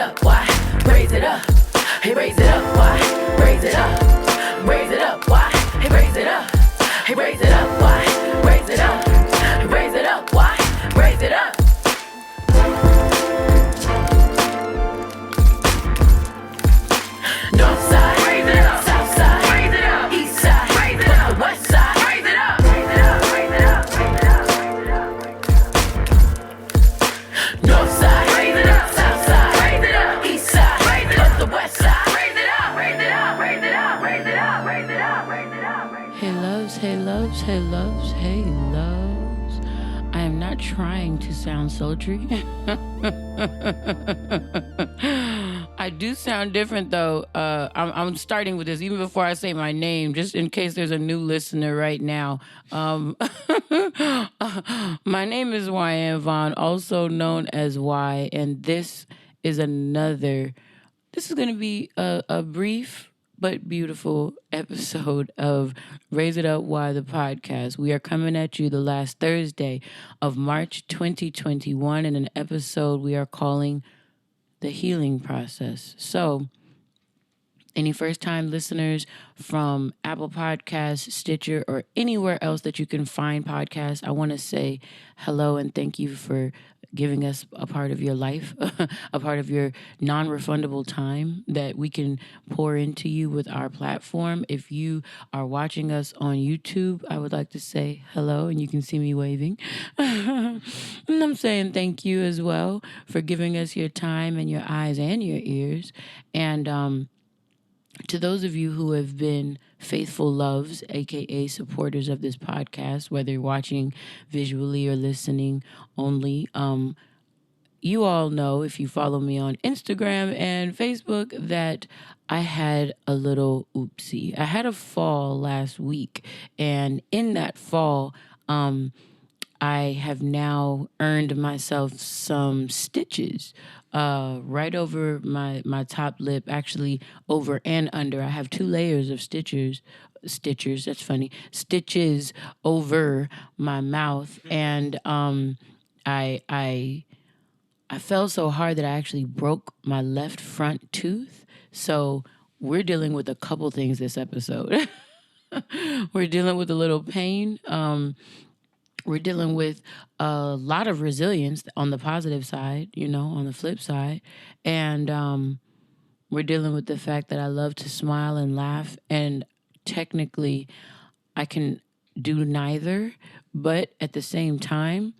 up, why? Raise it up. Hey, raise it up, why? Raise it up. Raise it up, why? Hey, raise it up. Hey, raise it up, why? Raise it up. Raise it up, why? Raise it up. North side, raise it up. South side, raise it up. East side, raise it up. West side, raise it up. Raise it up, raise it up, raise it up, raise it up, raise it up. North side, raise it up. South side, raise it up. East side, raise it up. The west side, raise it up. Raise it up, raise it up, raise it up, raise it up, raise it up, raise it up. Hey loves, hey loves, hey loves, hey loves. I am not trying to sound sultry. I do sound different though. I'm starting with this even before I say my name, just in case there's a new listener right now. My name is Wyann Vaughn, also known as Y, and this is going to be a brief but beautiful episode of Raise It Up Why the podcast. We are coming at you the last Thursday of March 2021 in an episode we are calling The Healing Process. So, any first-time listeners from Apple Podcasts, Stitcher, or anywhere else that you can find podcasts, I want to say hello and thank you for giving us a part of your life, a part of your non-refundable time that we can pour into you with our platform. If you are watching us on YouTube, I would like to say hello, and you can see me waving. And I'm saying thank you as well for giving us your time and your eyes and your ears. And to those of you who have been faithful loves, aka supporters of this podcast, whether you're watching visually or listening only, you all know, if you follow me on Instagram and Facebook, that I had a little oopsie. I had a fall last week, and in that fall, I have now earned myself some stitches right over my top lip, actually over and under. I have 2 layers of stitches, that's funny, stitches over my mouth. And I fell so hard that I actually broke my left front tooth. So we're dealing with a couple things this episode. We're dealing with a little pain. We're dealing with a lot of resilience on the positive side, on the flip side. And we're dealing with the fact that I love to smile and laugh. And technically, I can do neither. But at the same time,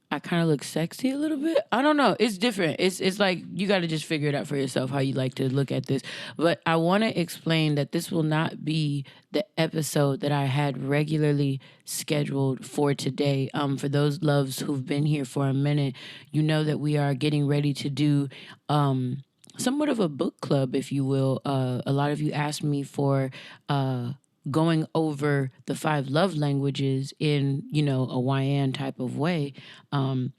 I kind of look sexy a little bit. I don't know. It's different. It's like you got to just figure it out for yourself how you like to look at this. But I want to explain that this will not be the episode that I had regularly scheduled for today. For those loves who've been here for a minute, you know that we are getting ready to do somewhat of a book club, if you will. A lot of you asked me for going over the 5 love languages in, a Wyann type of way. And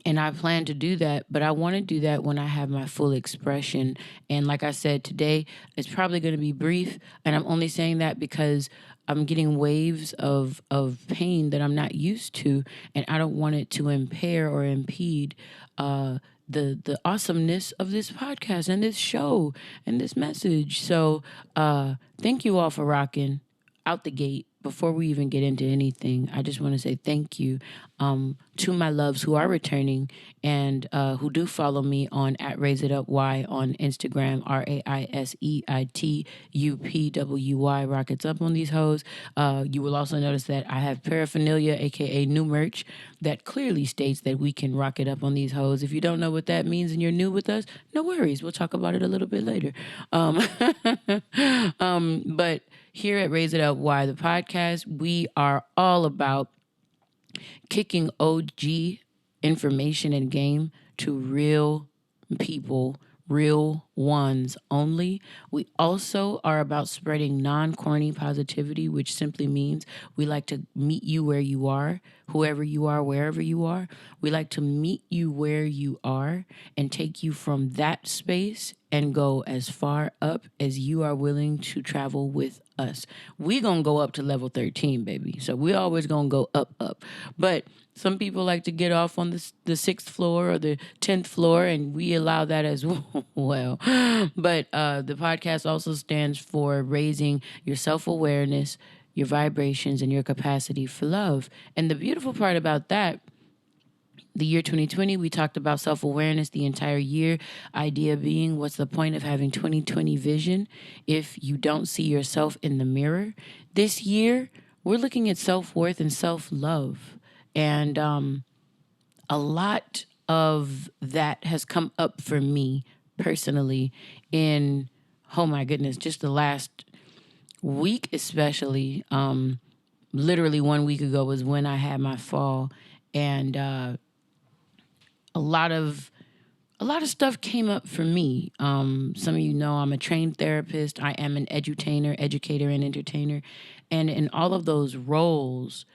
I plan to do that, but I want to do that when I have my full expression. And like I said, today it's probably going to be brief. And I'm only saying that because I'm getting waves of pain that I'm not used to. And I don't want it to impair or impede the awesomeness of this podcast and this show and this message. So thank you all for rocking out the gate. Before we even get into anything, I just want to say thank you to my loves who are returning and who do follow me on @RaiseItUpY on Instagram, RAISEITUPWY. Rockets up on these hoes. You will also notice that I have paraphernalia, aka new merch, that clearly states that we can rock it up on these hoes. If you don't know what that means and you're new with us, no worries. We'll talk about it a little bit later. But here at Raise It Up Why the podcast, we are all about kicking OG information and game to real people, real ones only. We also are about spreading non-corny positivity, which simply means we like to meet you where you are, whoever you are, wherever you are. We like to meet you where you are and take you from that space and go as far up as you are willing to travel with us. We gonna go up to level 13, baby. So we always gonna go up. But some people like to get off on the 6th floor or the 10th floor, and we allow that as well. But the podcast also stands for raising your self-awareness, your vibrations, and your capacity for love. And the beautiful part about that, the year 2020, we talked about self-awareness the entire year. Idea being, what's the point of having 2020 vision if you don't see yourself in the mirror? This year, we're looking at self-worth and self-love. And a lot of that has come up for me personally in, oh my goodness, just the last week especially. Literally 1 week ago was when I had my fall. And a lot of stuff came up for me. Some of you know I'm a trained therapist. I am an edutainer, educator, and entertainer. And in all of those roles,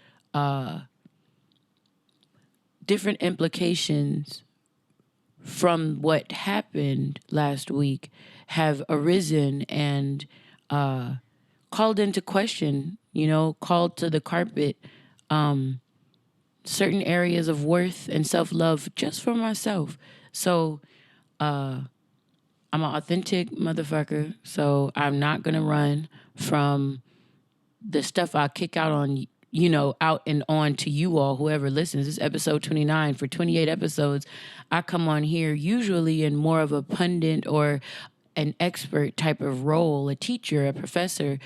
different implications from what happened last week have arisen and called into question, called to the carpet certain areas of worth and self-love just for myself. So I'm an authentic motherfucker, so I'm not going to run from the stuff I kick out on, out and on to you all, whoever listens. This is episode 29. For 28 episodes, I come on here usually in more of a pundit or an expert type of role, a teacher, a professor,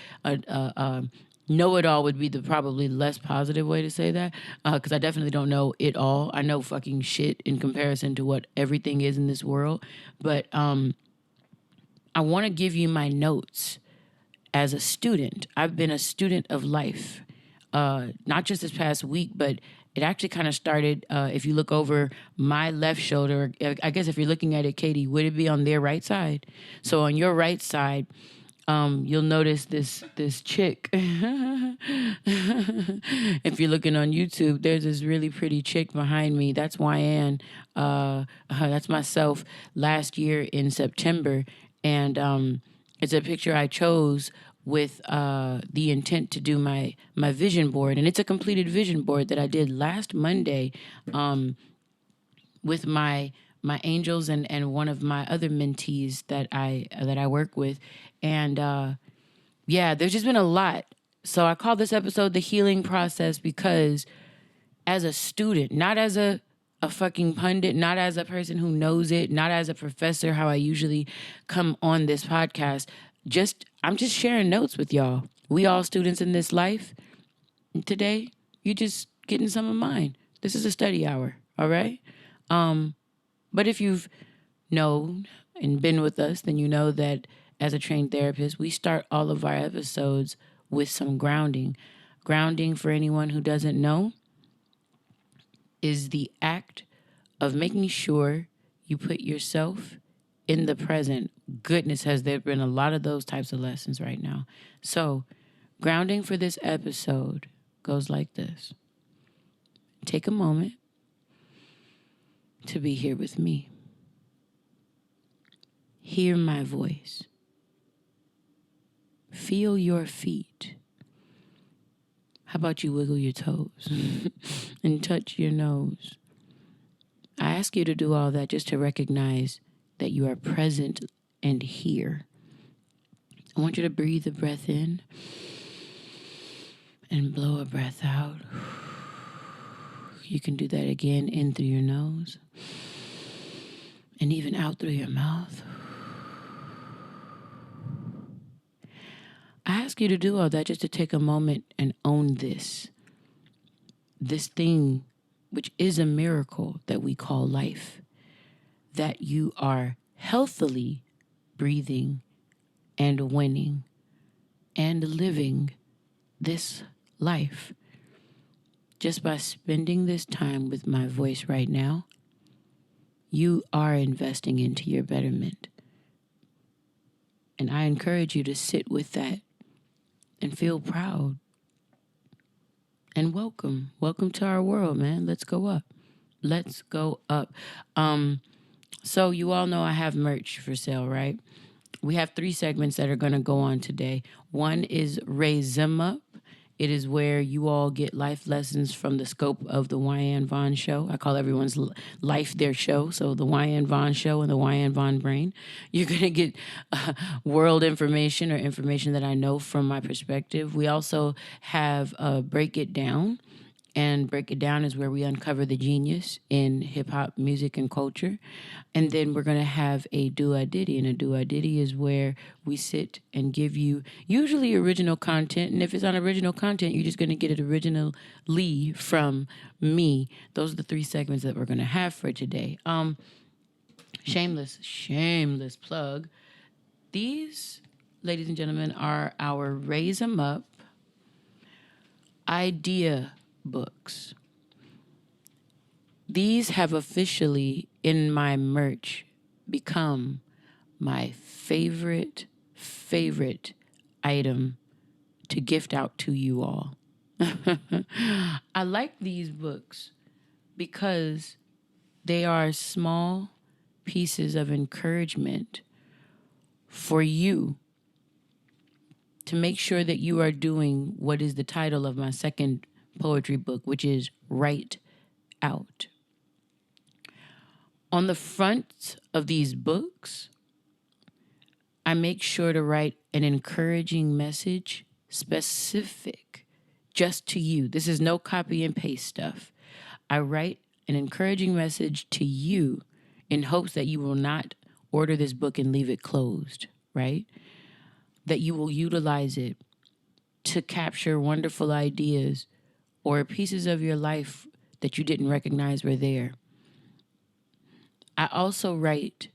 know-it-all would be the probably less positive way to say that, because I definitely don't know it all. I know fucking shit in comparison to what everything is in this world. But I want to give you my notes as a student. I've been a student of life, not just this past week, but it actually kind of started, if you look over my left shoulder, I guess if you're looking at it, Katie, would it be on their right side? So on your right side, you'll notice this chick. If you're looking on YouTube, there's this really pretty chick behind me. That's Wyann. That's myself last year in September. And it's a picture I chose with the intent to do my vision board. And it's a completed vision board that I did last Monday with my angels and one of my other mentees that I work with. And there's just been a lot. So I call this episode The Healing Process because as a student, not as a fucking pundit, not as a person who knows it, not as a professor, how I usually come on this podcast, I'm just sharing notes with y'all. We all students in this life. And today, you're just getting some of mine. This is a study hour, all right? But if you've known and been with us, then you know that as a trained therapist, we start all of our episodes with some grounding. Grounding, for anyone who doesn't know, is the act of making sure you put yourself in the present. Goodness, has there been a lot of those types of lessons right now. So, grounding for this episode goes like this. Take a moment to be here with me. Hear my voice. Feel your feet. How about you wiggle your toes and touch your nose? I ask you to do all that just to recognize that you are present and here. I want you to breathe a breath in and blow a breath out. You can do that again, in through your nose and even out through your mouth. I ask you to do all that just to take a moment and own this thing, which is a miracle that we call life, that you are healthily breathing and winning and living this life. Just by spending this time with my voice right now, you are investing into your betterment. And I encourage you to sit with that and feel proud. And welcome. Welcome to our world, man. Let's go up. Let's go up. So you all know I have merch for sale, right? We have 3 segments that are going to go on today. One is Raise Them Up. It is where you all get life lessons from the scope of the Wyann Vaughn Show. I call everyone's life their show. So the Wyann Vaughn Show and the Wyann Vaughn Brain. You're going to get world information or information that I know from my perspective. We also have Break It Down. And Break It Down is where we uncover the genius in hip hop music and culture. And then we're going to have a douxadiddy. And a douxadiddy is where we sit and give you usually original content. And if it's not original content, you're just going to get it originally from me. Those are the 3 segments that we're going to have for today. Shameless plug. These, ladies and gentlemen, are our Raise 'em Up idea books. These have officially, in my merch, become my favorite item to gift out to you all. I like these books because they are small pieces of encouragement for you to make sure that you are doing what is the title of my second poetry book, which is Write Out. On the front of these books, I make sure to write an encouraging message specific just to you. This is no copy and paste stuff. I write an encouraging message to you in hopes that you will not order this book and leave it closed, right? That you will utilize it to capture wonderful ideas or pieces of your life that you didn't recognize were there. I also write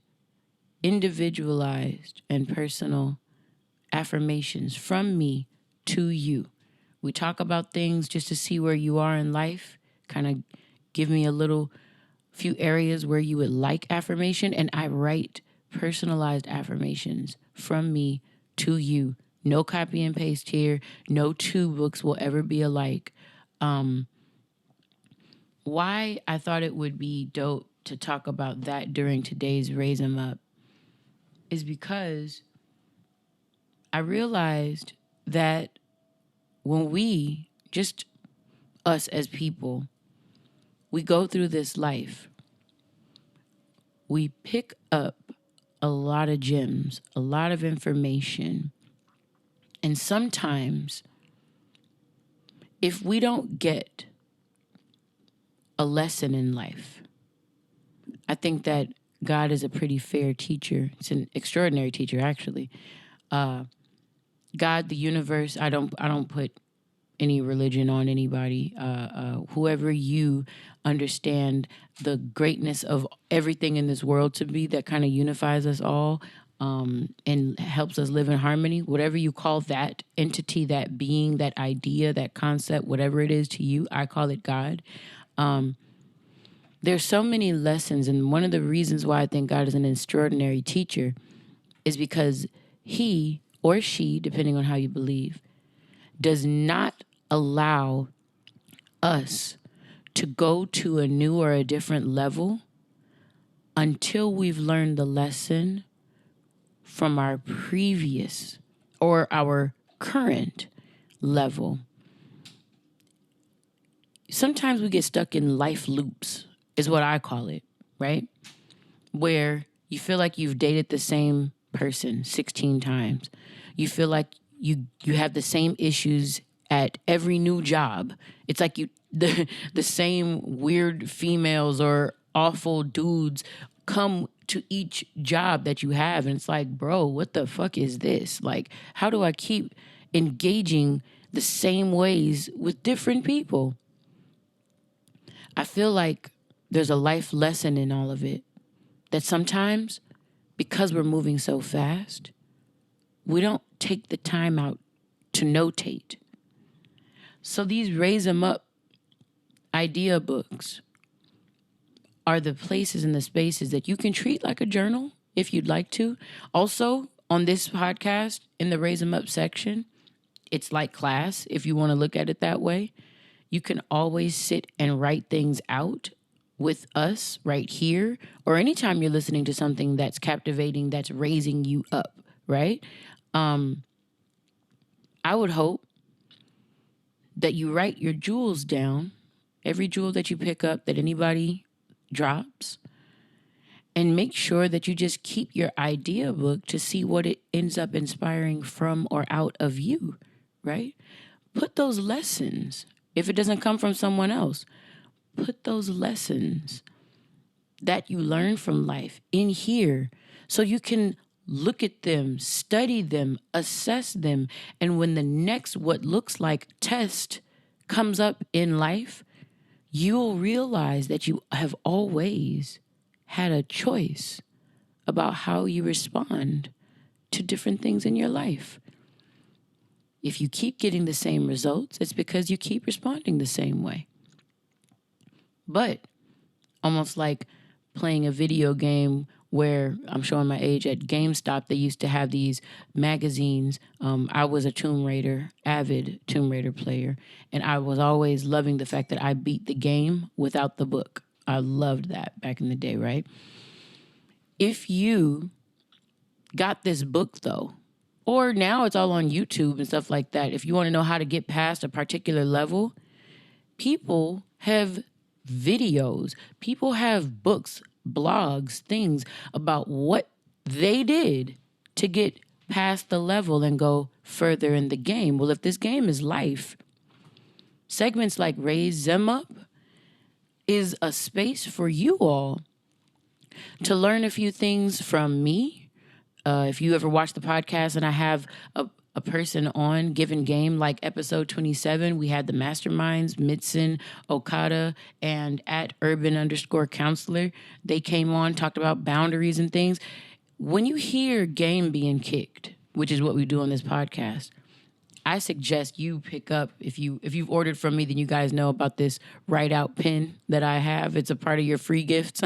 individualized and personal affirmations from me to you. We talk about things just to see where you are in life, kind of give me a few areas where you would like affirmation, and I write personalized affirmations from me to you. No copy and paste here. No 2 books will ever be alike. Why I thought it would be dope to talk about that during today's Raise 'em Up is because I realized that when we, just us as people, we go through this life, we pick up a lot of gems, a lot of information. And sometimes, if we don't get a lesson in life, I think that God is a pretty fair teacher. It's an extraordinary teacher, actually. God, the universe, I don't put any religion on anybody. Whoever you understand the greatness of everything in this world to be, that kind of unifies us all, and helps us live in harmony, whatever you call that entity, that being, that idea, that concept, whatever it is to you, I call it God. There's so many lessons, and one of the reasons why I think God is an extraordinary teacher is because he or she, depending on how you believe, does not allow us to go to a new or a different level until we've learned the lesson from our previous or our current level. Sometimes we get stuck in life loops, is what I call it, right? Where you feel like you've dated the same person 16 times. You feel like you have the same issues at every new job. It's like the same weird females or awful dudes come to each job that you have, and it's like, bro, what the fuck is this? Like, how do I keep engaging the same ways with different people? I feel like there's a life lesson in all of it, that sometimes, because we're moving so fast, we don't take the time out to notate. So these Raise 'em Up idea books are the places and the spaces that you can treat like a journal if you'd like to. Also, on this podcast, in the Raise 'em Up section, it's like class, if you want to look at it that way. You can always sit and write things out with us right here, or anytime you're listening to something that's captivating, that's raising you up, right? I would hope that you write your jewels down, every jewel that you pick up that anybody drops, and make sure that you just keep your idea book to see what it ends up inspiring from or out of you, right? Put those lessons, if it doesn't come from someone else, put those lessons that you learn from life in here so you can look at them, study them, assess them. And when the next what looks like test comes up in life, you'll realize that you have always had a choice about how you respond to different things in your life. If you keep getting the same results, it's because you keep responding the same way. But almost like playing a video game where, I'm showing my age, at GameStop, they used to have these magazines. I was a Tomb Raider, avid Tomb Raider player, and I was always loving the fact that I beat the game without the book. I loved that back in the day, right? If you got this book, though, or now it's all on YouTube and stuff like that, if you want to know how to get past a particular level, people have videos, people have books, blogs, things about what they did to get past the level and go further in the game. Well, if this game is life, segments like Raise Them Up is a space for you all to learn a few things from me. If you ever watch the podcast and I have a person on given game, like episode 27, we had the masterminds, Mitson, Okada, and at urban_counselor. They came on, talked about boundaries and things. When you hear game being kicked, which is what we do on this podcast, I suggest you pick up, if you've ordered from me, then you guys know about this write out pen that I have. It's a part of your free gifts.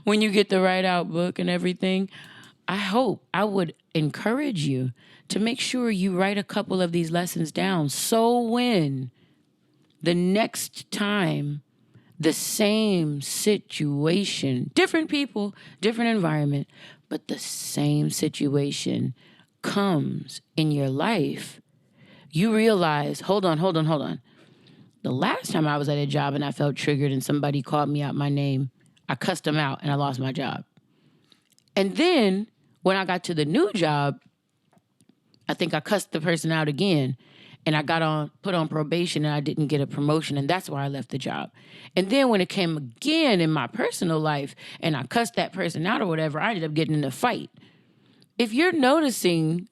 When you get the write out book and everything, I would encourage you to make sure you write a couple of these lessons down. So when the next time the same situation, different people, different environment, but the same situation comes in your life, you realize, hold on. The last time I was at a job and I felt triggered and somebody called me out my name, I cussed them out and I lost my job. And then when I got to the new job, I think I cussed the person out again and I put on probation and I didn't get a promotion, and that's why I left the job. And then when it came again in my personal life and I cussed that person out or whatever, I ended up getting in a fight. If you're noticing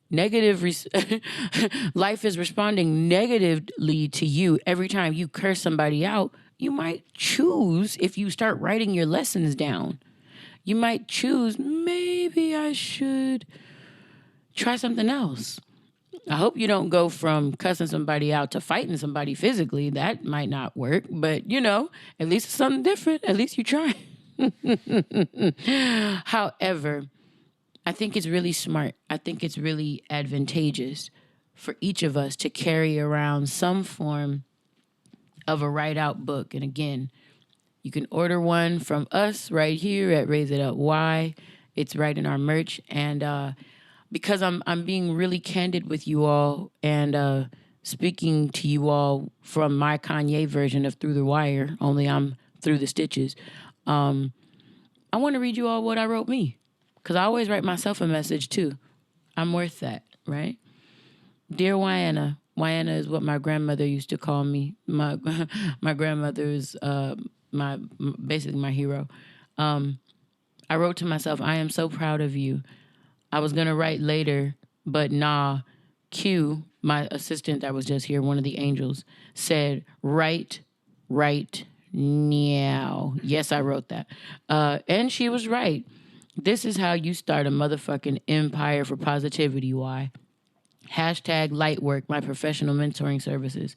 life is responding negatively to you every time you curse somebody out, you might choose, if you start writing your lessons down, you might choose, maybe I should try something else. I hope you don't go from cussing somebody out to fighting somebody physically. That might not work, but at least it's something different. At least you try. However, I think it's really smart. I think it's really advantageous for each of us to carry around some form of a write-out book. And again, you can order one from us right here at Raise It Up Y. It's right in our merch. And because I'm being really candid with you all and speaking to you all from my Kanye version of Through the Wire, only I'm through the stitches, I want to read you all what I wrote me. Because I always write myself a message, too. I'm worth that, right? Dear Wyann, Wyann is what my grandmother used to call me. My grandmother is basically my hero. I wrote to myself, I am so proud of you. I was going to write later, but nah. Q, my assistant that was just here, one of the angels, said, write, now. Yes, I wrote that. And she was right. This is how you start a motherfucking empire for positivity, why? Hashtag Lightwork, my professional mentoring services.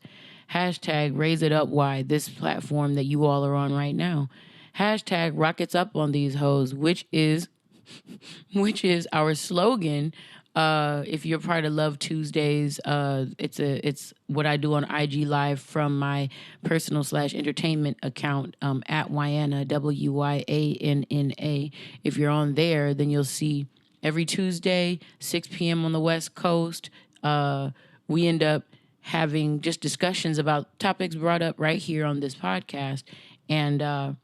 Hashtag Raise It Up, why? This platform that you all are on right now. Hashtag Rockets Up on these hoes, which is our slogan If you're part of Love Tuesdays, it's what I do on IG Live from my personal / entertainment account at Wyanna, WYANNA. If you're on there, then you'll see every Tuesday, 6 p.m. on the West Coast. We end up having just discussions about topics brought up right here on this podcast, and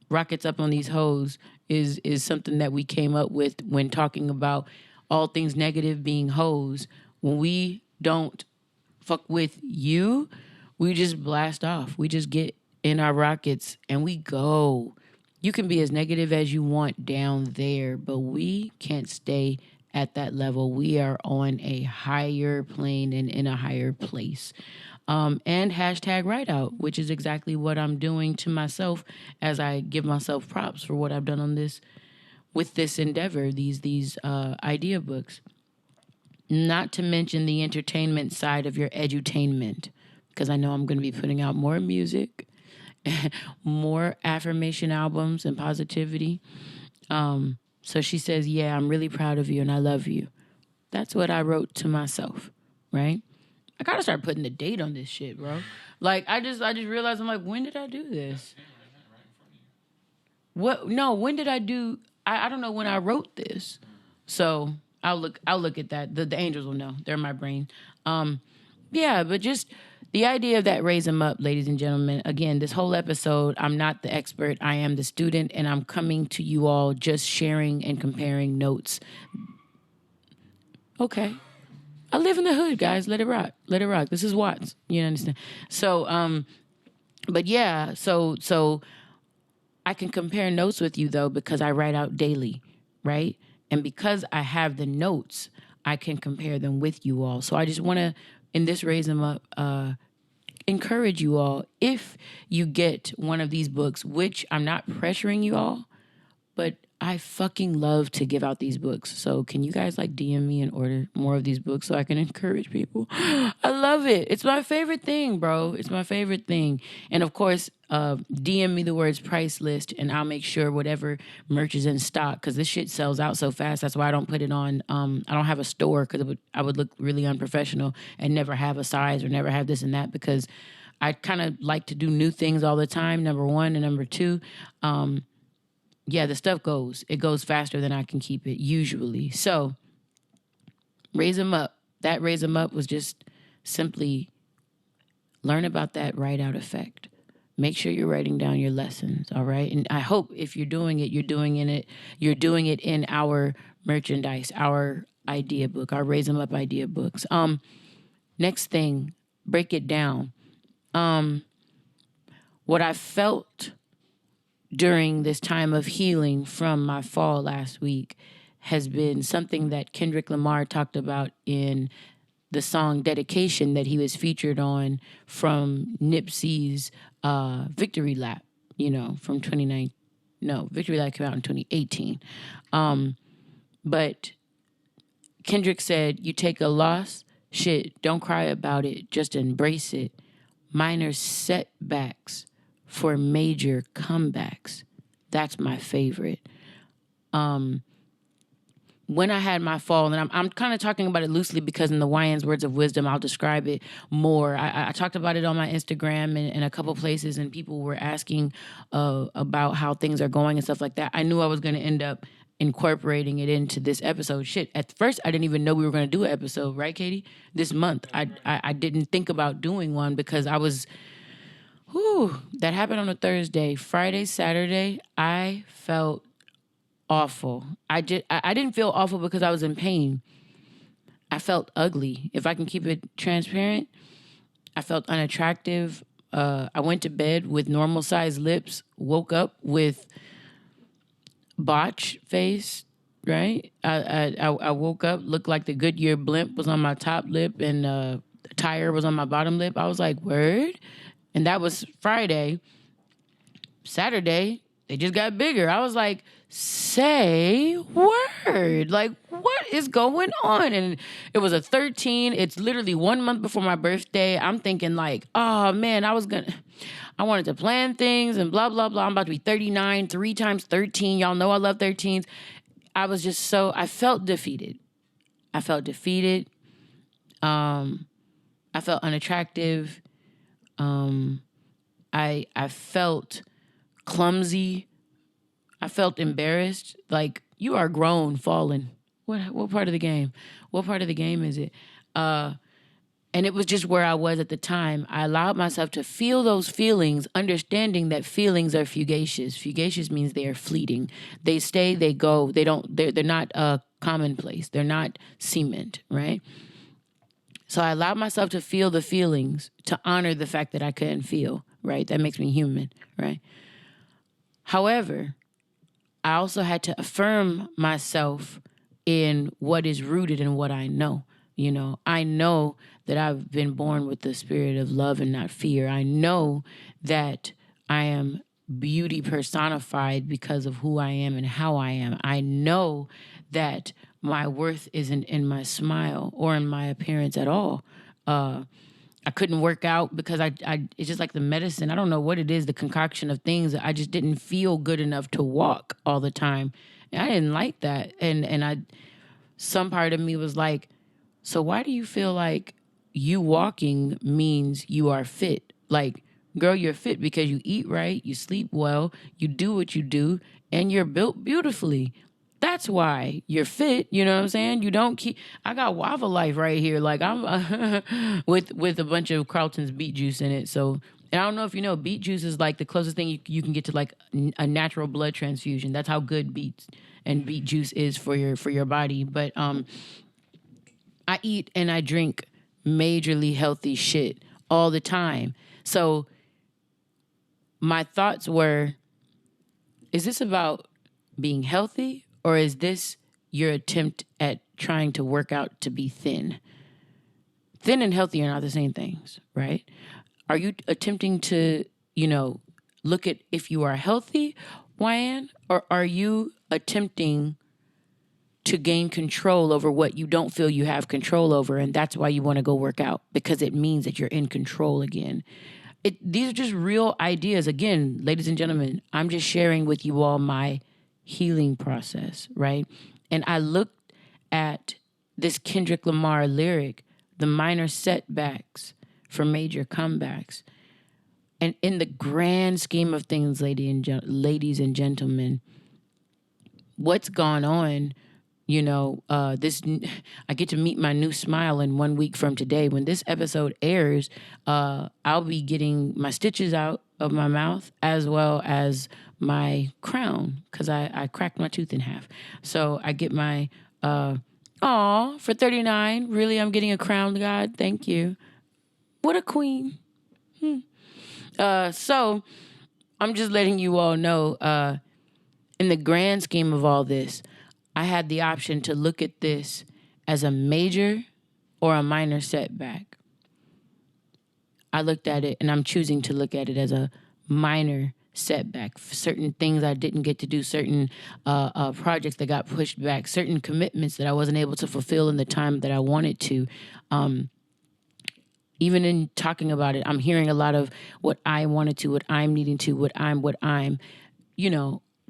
Rockets Up on These Hoes is something that we came up with when talking about all things negative being hoes. When we don't fuck with you, we just blast off. We just get in our rockets and we go. You can be as negative as you want down there, but we can't stay at that level. We are on a higher plane and in a higher place. And hashtag write out, which is exactly what I'm doing to myself as I give myself props for what I've done on this with this endeavor, these idea books. Not to mention the entertainment side of your edutainment, because I know I'm going to be putting out more music, more affirmation albums and positivity. So she says, yeah, I'm really proud of you and I love you. That's what I wrote to myself, right? I gotta start putting the date on this shit, bro. Like, I just realized, I'm like, when did I do this? What? No, when did I do? I don't know when I wrote this. So I'll look at that. The angels will know. They're in my brain. Yeah, but just the idea of that, raise them up, ladies and gentlemen. Again, this whole episode, I'm not the expert. I am the student, and I'm coming to you all just sharing and comparing notes. Okay. I live in the hood, guys. Let it rock. Let it rock. This is Watts. You understand? So, but yeah, so I can compare notes with you, though, because I write out daily, right? And because I have the notes, I can compare them with you all. So I just want to, in this Raise Them Up, encourage you all, if you get one of these books, which I'm not pressuring you all, but I fucking love to give out these books. So can you guys like DM me and order more of these books so I can encourage people? I love it. It's my favorite thing, bro. It's my favorite thing. And of course, DM me the words price list and I'll make sure whatever merch is in stock, because this shit sells out so fast. That's why I don't put it on. I don't have a store because I would look really unprofessional and never have a size or never have this and that, because I kind of like to do new things all the time, number one. And number two, yeah, the stuff goes. It goes faster than I can keep it, usually. So, raise them up. That raise them up was just simply learn about that write out effect. Make sure you're writing down your lessons, all right? And I hope if you're doing it, you're doing it in our merchandise, our idea book, our raise them up idea books. Next thing, break it down. What I felt during this time of healing from my fall last week has been something that Kendrick Lamar talked about in the song Dedication that he was featured on from Nipsey's Victory Lap, from 2019. No, Victory Lap came out in 2018. But Kendrick said, you take a loss, shit, don't cry about it, just embrace it. Minor setbacks for major comebacks. That's my favorite. When I had my fall, and I'm kind of talking about it loosely because in the Wyann's Words of Wisdom, I'll describe it more. I talked about it on my Instagram and a couple places, and people were asking about how things are going and stuff like that. I knew I was going to end up incorporating it into this episode. Shit, at first, I didn't even know we were going to do an episode, right, Katie? This month. I didn't think about doing one because I was... that happened on a Thursday. Friday, Saturday, I felt awful. I didn't feel awful because I was in pain. I felt ugly. If I can keep it transparent, I felt unattractive. I went to bed with normal sized lips, woke up with botch face, right? I woke up, looked like the Goodyear blimp was on my top lip and the tire was on my bottom lip. I was like, word? And that was Friday. Saturday, they just got bigger. I was like, say word. Like, what is going on? And it was a 13. It's literally 1 month before my birthday. I'm thinking like, oh, man, I wanted to plan things and blah, blah, blah. I'm about to be 39, 3 times 13. Y'all know I love 13s. I felt defeated. I felt defeated. I felt unattractive. I felt clumsy. I felt embarrassed. Like, you are grown, fallen. What part of the game? What part of the game is it? And it was just where I was at the time. I allowed myself to feel those feelings, understanding that feelings are fugacious. Fugacious means they are fleeting. They stay, they go. They're not commonplace. They're not cement, right? So I allowed myself to feel the feelings, to honor the fact that I couldn't feel, right? That makes me human, right? However, I also had to affirm myself in what is rooted in what I know. You know, I know that I've been born with the spirit of love and not fear. I know that I am beauty personified because of who I am and how I am. I know that my worth isn't in my smile or in my appearance at all. I couldn't work out because I it's just like the medicine. I don't know what it is, the concoction of things. I just didn't feel good enough to walk all the time. And I didn't like that. And some part of me was like, so why do you feel like you walking means you are fit? Like, girl, you're fit because you eat right, you sleep well, you do what you do, and you're built beautifully. That's why you're fit. You know what I'm saying? You don't keep. I got Waffle Life right here. Like, I'm with a bunch of Carlton's beet juice in it. So, and I don't know if you know, beet juice is like the closest thing you can get to like a natural blood transfusion. That's how good beets and beet juice is for your body. But I eat and I drink majorly healthy shit all the time. So my thoughts were, is this about being healthy, or is this your attempt at trying to work out to be thin? Thin and healthy are not the same things, right? Are you attempting to, look at if you are healthy, Wyann, or are you attempting to gain control over what you don't feel you have control over, and that's why you want to go work out, because it means that you're in control again? These are just real ideas. Again, ladies and gentlemen, I'm just sharing with you all my healing process, right? And I looked at this Kendrick Lamar lyric, the minor setbacks for major comebacks. And in the grand scheme of things, ladies and gentlemen, what's gone on, I get to meet my new smile in 1 week from today. When this episode airs, I'll be getting my stitches out of my mouth as well as my crown, because I cracked my tooth in half. So I get my, for $39, really, I'm getting a crown, God, thank you. What a queen. So I'm just letting you all know, in the grand scheme of all this, I had the option to look at this as a major or a minor setback. I looked at it, and I'm choosing to look at it as a minor setback. Certain things I didn't get to do, certain projects that got pushed back, certain commitments that I wasn't able to fulfill in the time that I wanted to. Even in talking about it, I'm hearing a lot of what I wanted to, what I'm needing to, what I'm,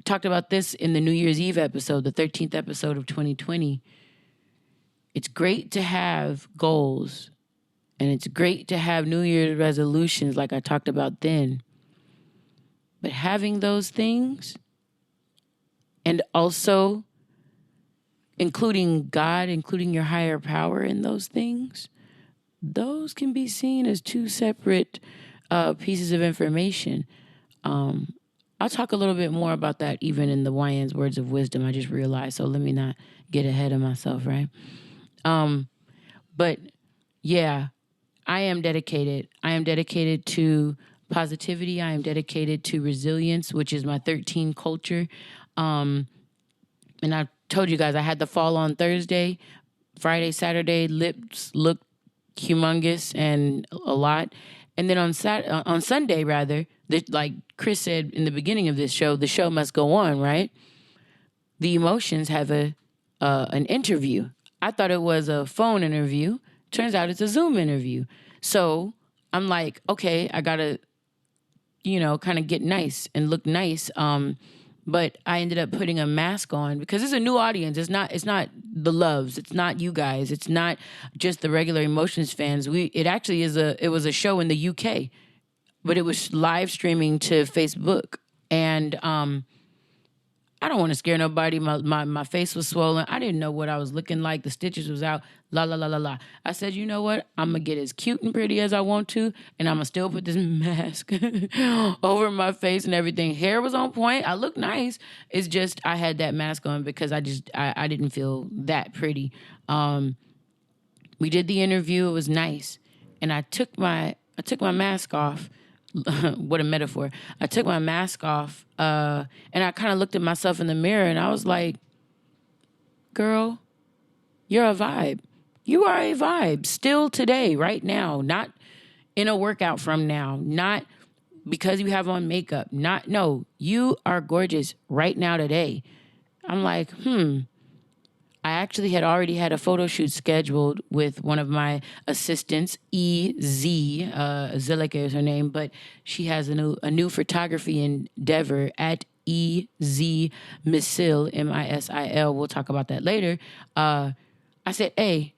talked about this in the New Year's Eve episode, the 13th episode of 2020. It's great to have goals, and it's great to have New Year's resolutions like I talked about then. But having those things, and also including God, including your higher power in those things, those can be seen as two separate pieces of information. I'll talk a little bit more about that even in the Wyann's Words of Wisdom, I just realized, so let me not get ahead of myself, right? But yeah, I am dedicated. I am dedicated to positivity. I am dedicated to resilience, which is my 13 culture. And I told you guys I had the fall on Thursday. Friday, Saturday, lips looked humongous and a lot. And then on Sunday, rather, like Chris said in the beginning of this show, the show must go on, right? The emotions have an interview. I thought it was a phone interview. Turns out it's a Zoom interview. So I'm like, okay, I gotta, kind of get nice and look nice. But I ended up putting a mask on because it's a new audience. It's not the loves. It's not you guys. It's not just the regular Emotions fans. It was a show in the UK, but it was live streaming to Facebook. And I don't want to scare nobody. My face was swollen. I didn't know what I was looking like. The stitches was out. La, la, la, la, la. I said, you know what? I'm going to get as cute and pretty as I want to, and I'm going to still put this mask over my face and everything. Hair was on point. I looked nice. It's just I had that mask on because I didn't feel that pretty. We did the interview. It was nice. And I took my mask off. What a metaphor. I took my mask off and I kind of looked at myself in the mirror and I was like, girl, you're a vibe. You are a vibe still today, right now, not in a workout from now, not because you have on makeup, no, you are gorgeous right now today. I'm like, I actually had already had a photo shoot scheduled with one of my assistants, E.Z. Zillica is her name, but she has a new photography endeavor at E.Z. Misil, M-I-S-I-L. We'll talk about that later. I said, hey,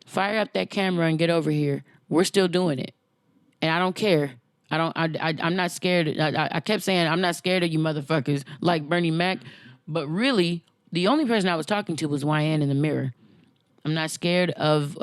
fire up that camera and get over here. We're still doing it. And I don't care. I'm not scared. I kept saying, I'm not scared of you motherfuckers, like Bernie Mac. But really, the only person I was talking to was Wyann in the mirror. I'm not scared of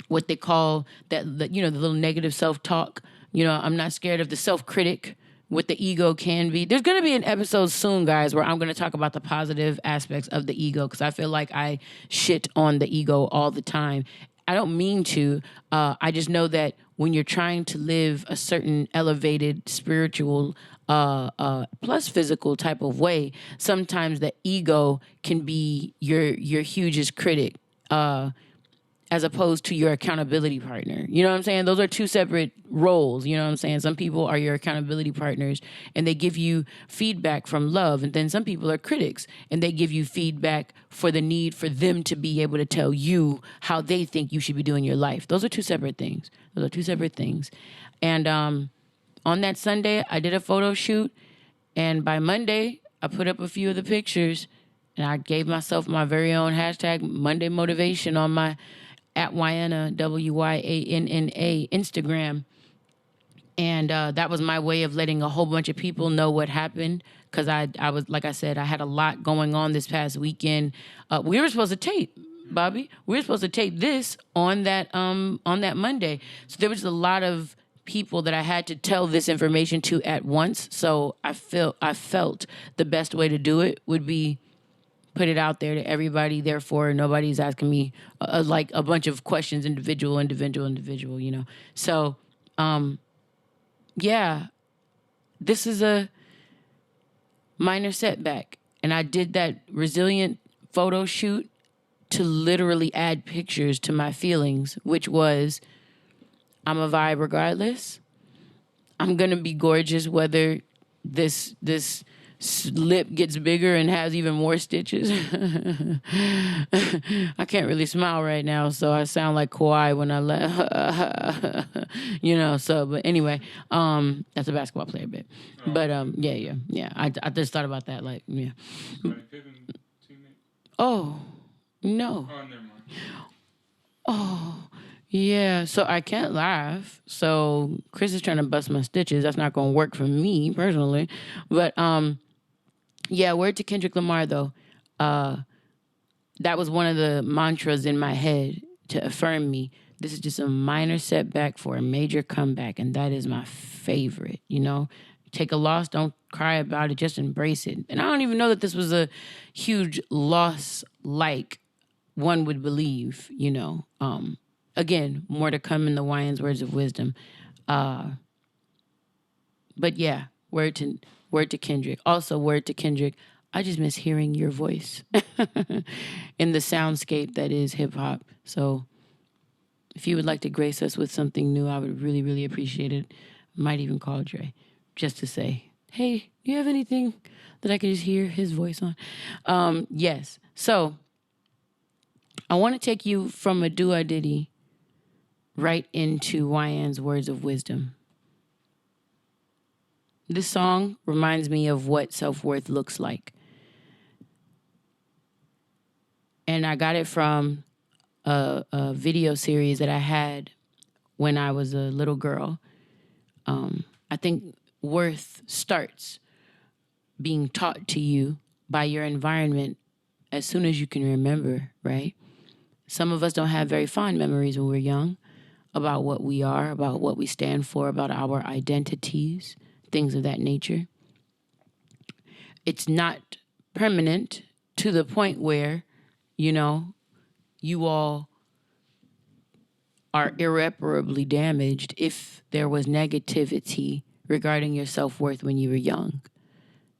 what they call the little negative self-talk. I'm not scared of the self-critic, what the ego can be. There's going to be an episode soon, guys, where I'm going to talk about the positive aspects of the ego because I feel like I shit on the ego all the time. I don't mean to. I just know that when you're trying to live a certain elevated spiritual plus physical type of way, sometimes the ego can be your hugest critic as opposed to your accountability partner. You know what I'm saying? Those are two separate roles. You know what I'm saying? Some people are your accountability partners and they give you feedback from love. And then some people are critics and they give you feedback for the need for them to be able to tell you how they think you should be doing your life. Those are two separate things. And on that Sunday, I did a photo shoot. And by Monday, I put up a few of the pictures and I gave myself my very own hashtag Monday Motivation on my at Wyanna, W-Y-A-N-N-A, Instagram. And that was my way of letting a whole bunch of people know what happened. Because I was, like I said, I had a lot going on this past weekend. We were supposed to tape, Bobby. We were supposed to tape this on that Monday. So there was a lot of people that I had to tell this information to at once. So I felt the best way to do it would be put it out there to everybody. Therefore, nobody's asking me like a bunch of questions, individual. So, yeah, this is a minor setback. And I did that resilient photo shoot to literally add pictures to my feelings, which was, I'm a vibe regardless. I'm going to be gorgeous whether this lip gets bigger and has even more stitches. I can't really smile right now, so I sound like Kawhi when I laugh. But anyway, that's a basketball player bit. Oh. But yeah. I just thought about that, like, yeah. Oh, no. Oh, never mind. Oh, yeah. So I can't laugh. So Chris is trying to bust my stitches. That's not going to work for me personally. But yeah, word to Kendrick Lamar, though. That was one of the mantras in my head to affirm me. This is just a minor setback for a major comeback, and that is my favorite, Take a loss, don't cry about it, just embrace it. And I don't even know that this was a huge loss like one would believe, Again, more to come in the Wyann's words of wisdom. But yeah, word to Kendrick. Also, word to Kendrick, I just miss hearing your voice in the soundscape that is hip-hop. So if you would like to grace us with something new, I would really, really appreciate it. I might even call Dre just to say, hey, do you have anything that I could just hear his voice on? Yes. So I want to take you from a douxadiddy right into Wyann's words of wisdom. This song reminds me of what self-worth looks like. And I got it from a video series that I had when I was a little girl. I think worth starts being taught to you by your environment as soon as you can remember, right? Some of us don't have very fond memories when we're young about what we are, about what we stand for, about our identities, things of that nature. It's not permanent to the point where, you all are irreparably damaged if there was negativity regarding your self-worth when you were young.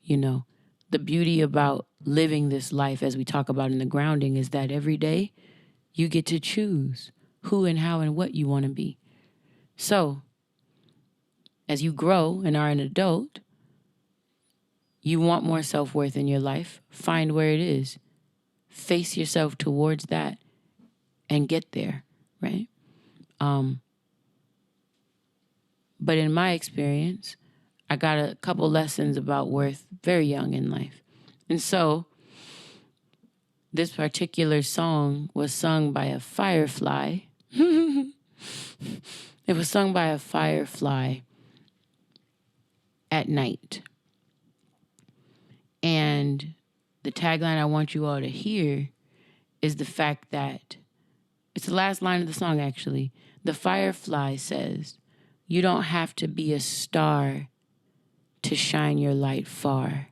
The beauty about living this life, as we talk about in the grounding, is that every day you get to choose who and how and what you want to be. So, as you grow and are an adult, you want more self-worth in your life, find where it is. Face yourself towards that and get there, right? But in my experience, I got a couple lessons about worth very young in life. And so this particular song was sung by a firefly. It was sung by a firefly at night. And the tagline I want you all to hear is the fact that it's the last line of the song, actually. The firefly says, "You don't have to be a star to shine your light far.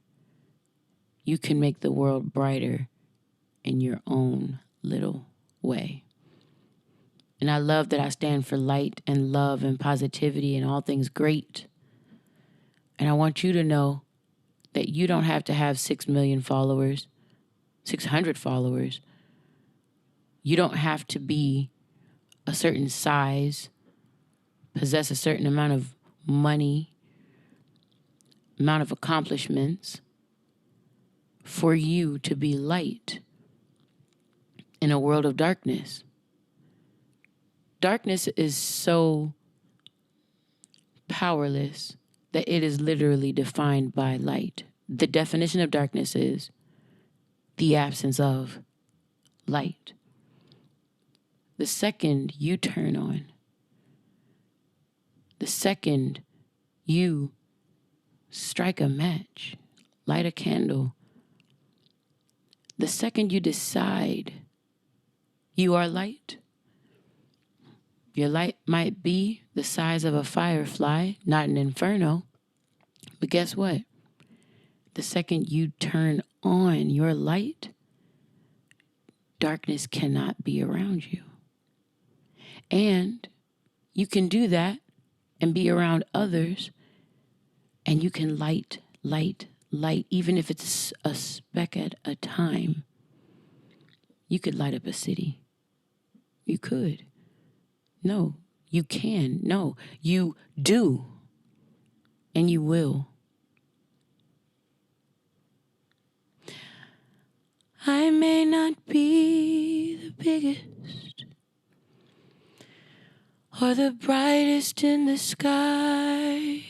You can make the world brighter in your own little way." And I love that I stand for light and love and positivity and all things great. And I want you to know that you don't have to have 6 million followers, 600 followers. You don't have to be a certain size, possess a certain amount of money, amount of accomplishments for you to be light in a world of darkness. Darkness is so powerless that it is literally defined by light. The definition of darkness is the absence of light. The second you turn on, the second you strike a match, light a candle, the second you decide you are light, your light might be the size of a firefly, not an inferno, but guess what? The second you turn on your light, darkness cannot be around you. And you can do that and be around others, and you can light, even if it's a speck at a time. You could light up a city. You could. No, you can. No, you do. And you will. I may not be the biggest or the brightest in the sky,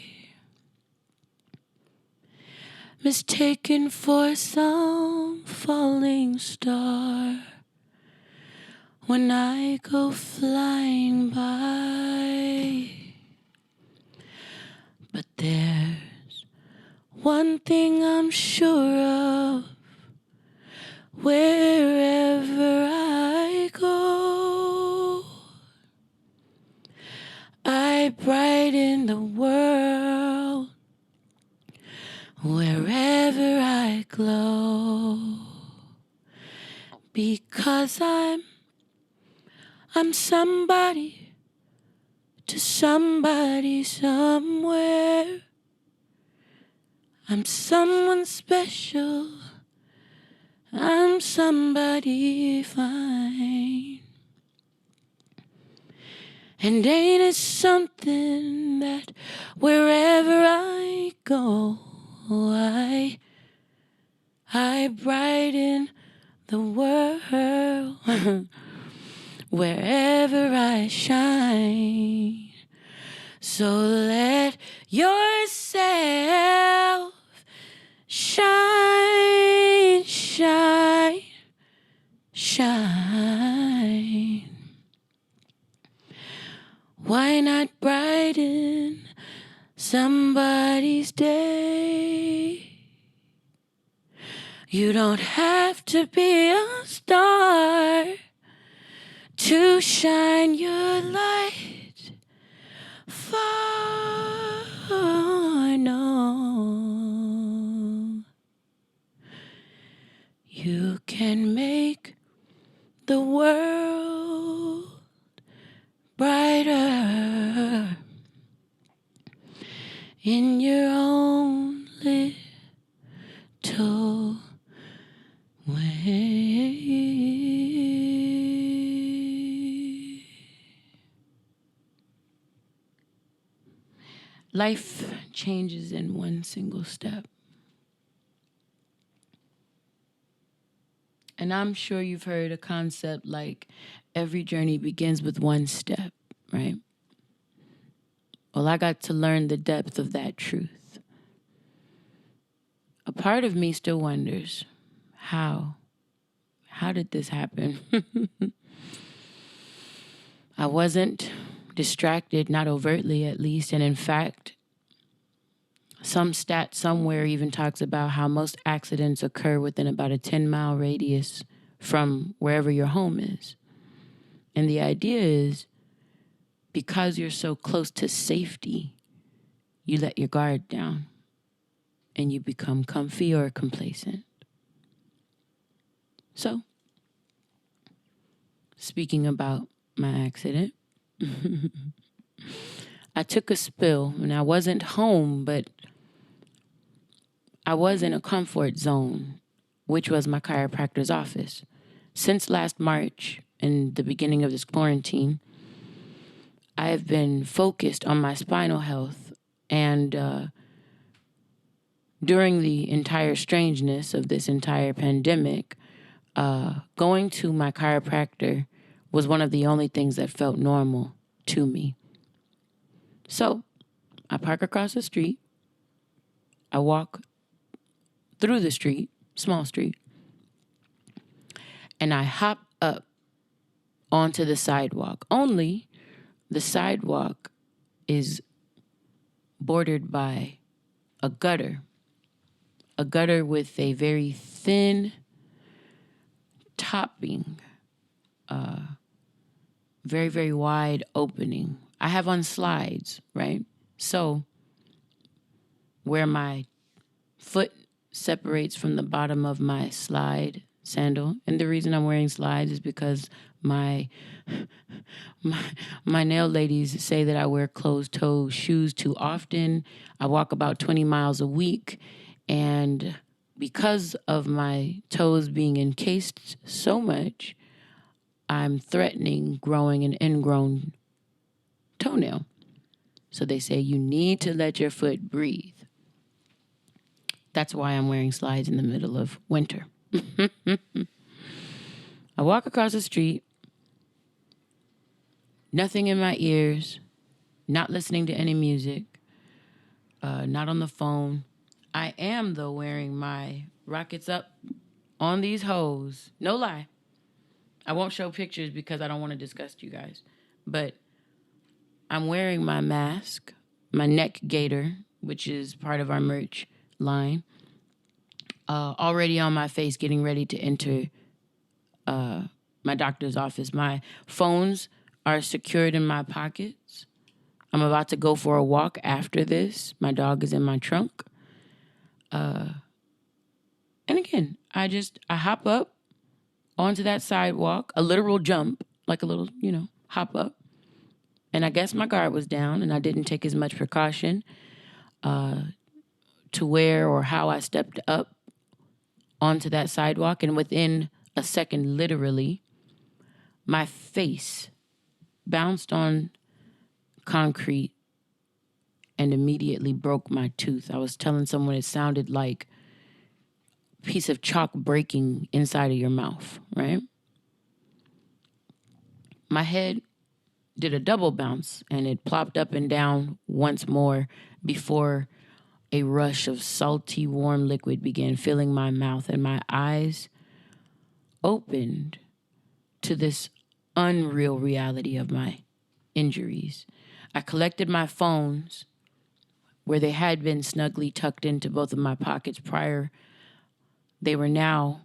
mistaken for some falling star when I go flying by. But there's one thing I'm sure of, wherever I go, I brighten the world. Wherever I glow, because I'm somebody to somebody somewhere. I'm someone special. I'm somebody fine. And ain't it something that wherever I go, I brighten the world. Wherever I shine. So let yourself shine, shine, shine. shine. Why not brighten somebody's day? You don't have to be a star to shine your light far. No, you can make the world brighter in your own little way. Life changes in one single step. And I'm sure you've heard a concept like every journey begins with one step, right? Well, I got to learn the depth of that truth. A part of me still wonders, how? How did this happen? I wasn't distracted, not overtly at least. And in fact, some stat somewhere even talks about how most accidents occur within about a 10-mile radius from wherever your home is. And the idea is, because you're so close to safety, you let your guard down and you become comfy or complacent. So, speaking about my accident, I took a spill and I wasn't home, but I was in a comfort zone, which was my chiropractor's office. Since last March and the beginning of this quarantine, I have been focused on my spinal health, and during the entire strangeness of this entire pandemic, going to my chiropractor was one of the only things that felt normal to me. So I park across the street. I walk through the street, small street, and I hop up onto the sidewalk. Only the sidewalk is bordered by a gutter with a very thin topping, very, very wide opening. I have on slides, right? So where my foot separates from the bottom of my slide sandal, and the reason I'm wearing slides is because my nail ladies say that I wear closed-toe shoes too often. I walk about 20 miles a week, and because of my toes being encased so much, I'm threatening growing an ingrown toenail. So they say you need to let your foot breathe. That's why I'm wearing slides in the middle of winter. I walk across the street, nothing in my ears, not listening to any music, not on the phone. I am, though, wearing my rockets up on these hoes. No lie. I won't show pictures because I don't want to disgust you guys. But I'm wearing my mask, my neck gaiter, which is part of our merch line, already on my face, getting ready to enter my doctor's office. My phones are secured in my pockets. I'm about to go for a walk after this. My dog is in my trunk. And again, I hop up onto that sidewalk, a literal jump, like a little, hop up. And I guess my guard was down and I didn't take as much precaution to where or how I stepped up onto that sidewalk. And within a second, literally, my face bounced on concrete and immediately broke my tooth. I was telling someone it sounded like a piece of chalk breaking inside of your mouth, right? My head did a double bounce and it plopped up and down once more before a rush of salty, warm liquid began filling my mouth and my eyes opened to this unreal reality of my injuries. I collected my phones where they had been snugly tucked into both of my pockets prior. They were now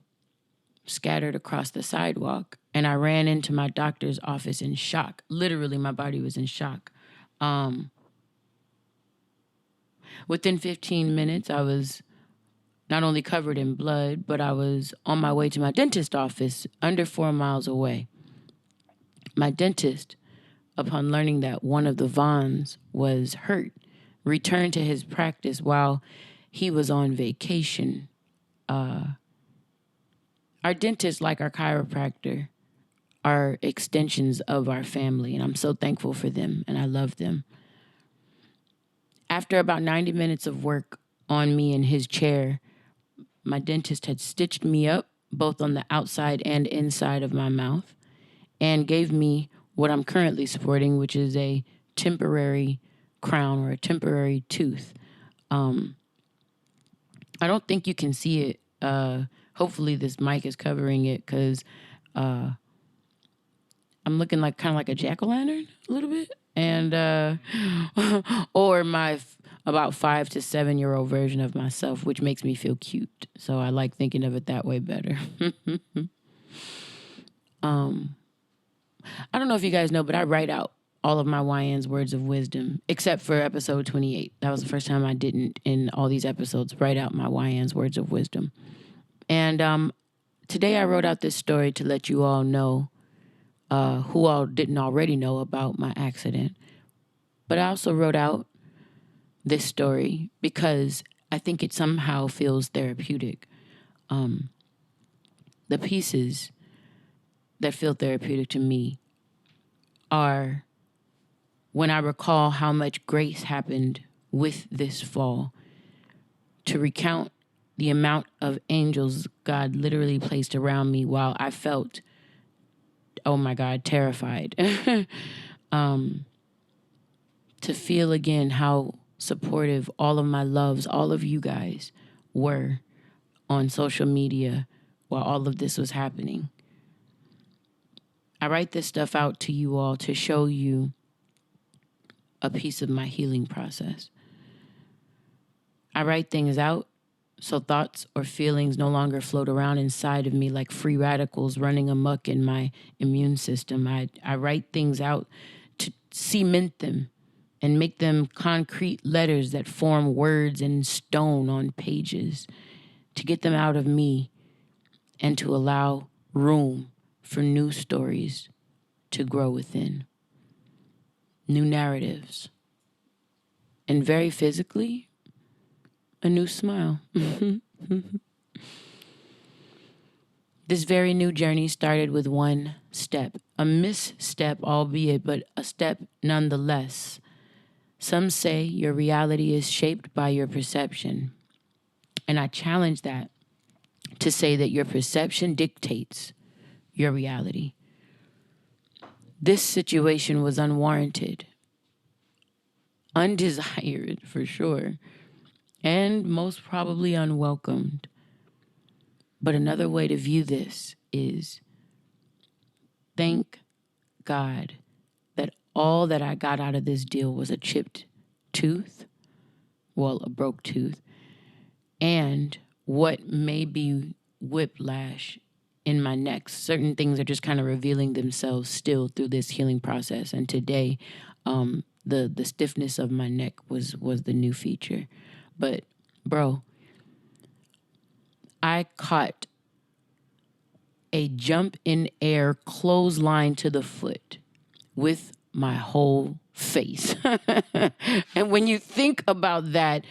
scattered across the sidewalk, and I ran into my doctor's office in shock. Literally, my body was in shock. Within 15 minutes, I was not only covered in blood, but I was on my way to my dentist office under 4 miles away. My dentist, upon learning that one of the Vaughns was hurt, returned to his practice while he was on vacation. Our dentists, like our chiropractor, are extensions of our family, and I'm so thankful for them, and I love them. After about 90 minutes of work on me in his chair, my dentist had stitched me up both on the outside and inside of my mouth and gave me what I'm currently sporting, which is a temporary crown or a temporary tooth. I don't think you can see it. Hopefully this mic is covering it because I'm looking like kind of like a jack-o'-lantern a little bit. And or my about 5 to 7 year old version of myself, which makes me feel cute. So I like thinking of it that way better. I don't know if you guys know, but I write out all of my Wyann's words of wisdom, except for episode 28. That was the first time I didn't, in all these episodes, write out my Wyann's words of wisdom. And today I wrote out this story to let you all know who all didn't already know about my accident. But I also wrote out this story because I think it somehow feels therapeutic. The pieces that feel therapeutic to me are when I recall how much grace happened with this fall, to recount the amount of angels God literally placed around me while I felt, oh my God, terrified. To feel again how supportive all of my loves, all of you guys were on social media while all of this was happening. I write this stuff out to you all to show you a piece of my healing process. I write things out so thoughts or feelings no longer float around inside of me like free radicals running amok in my immune system. I write things out to cement them and make them concrete letters that form words in stone on pages, to get them out of me and to allow room for new stories to grow within, new narratives, and very physically, a new smile. This very new journey started with one step, a misstep albeit, but a step nonetheless. Some say your reality is shaped by your perception, and I challenge that to say that your perception dictates your reality. This situation was unwarranted, undesired for sure, and most probably unwelcomed. But another way to view this is thank God that all that I got out of this deal was a chipped tooth, well, a broke tooth, and what may be whiplash in my neck. Certain things are just kind of revealing themselves still through this healing process. And today, the stiffness of my neck was the new feature. But, bro, I caught a jump in air clothesline to the foot with my whole face. And when you think about that,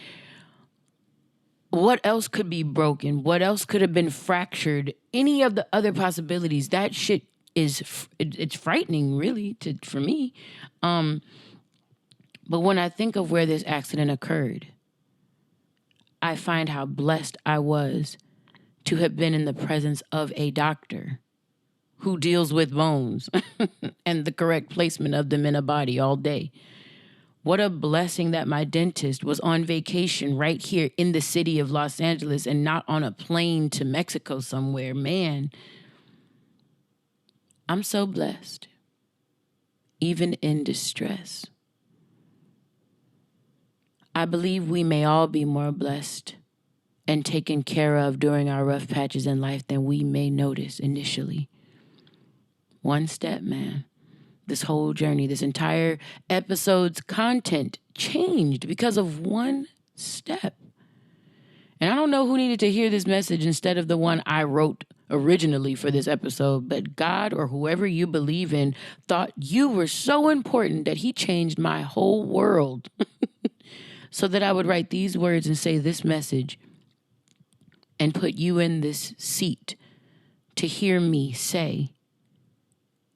what else could be broken? What else could have been fractured? Any of the other possibilities? That shit it's frightening, really, for me. But when I think of where this accident occurred, I find how blessed I was to have been in the presence of a doctor who deals with bones and the correct placement of them in a body all day. What a blessing that my dentist was on vacation right here in the city of Los Angeles and not on a plane to Mexico somewhere. Man, I'm so blessed, even in distress. I believe we may all be more blessed and taken care of during our rough patches in life than we may notice initially. One step, man. This whole journey, this entire episode's content changed because of one step. And I don't know who needed to hear this message instead of the one I wrote originally for this episode, but God or whoever you believe in thought you were so important that he changed my whole world so that I would write these words and say this message and put you in this seat to hear me say,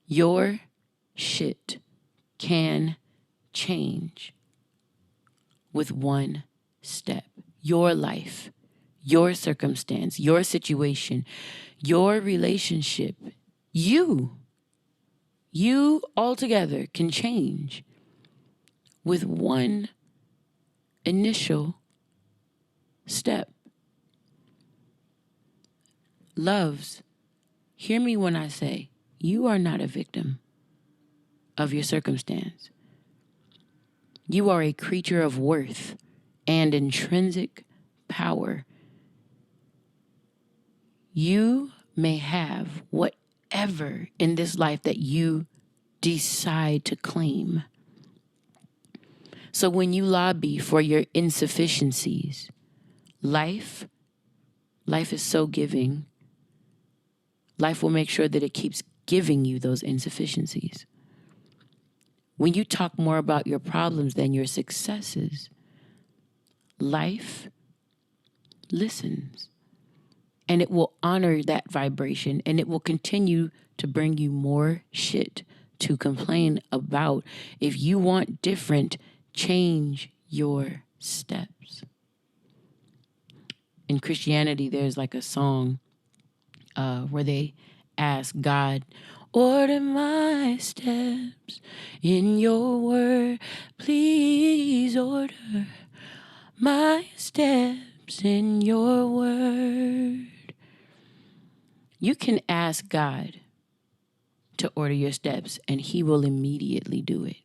your shit can change with one step. Your life, your circumstance, your situation, your relationship, you altogether can change with one initial step. Loves, hear me when I say, you are not a victim of your circumstance. You are a creature of worth and intrinsic power. You may have whatever in this life that you decide to claim. So when you lobby for your insufficiencies, life is so giving. Life will make sure that it keeps giving you those insufficiencies. When you talk more about your problems than your successes, life listens. And it will honor that vibration, and it will continue to bring you more shit to complain about. If you want different, change your steps. In Christianity, there's like a song where they ask God, order my steps in your word. Please order my steps in your word. You can ask God to order your steps and he will immediately do it.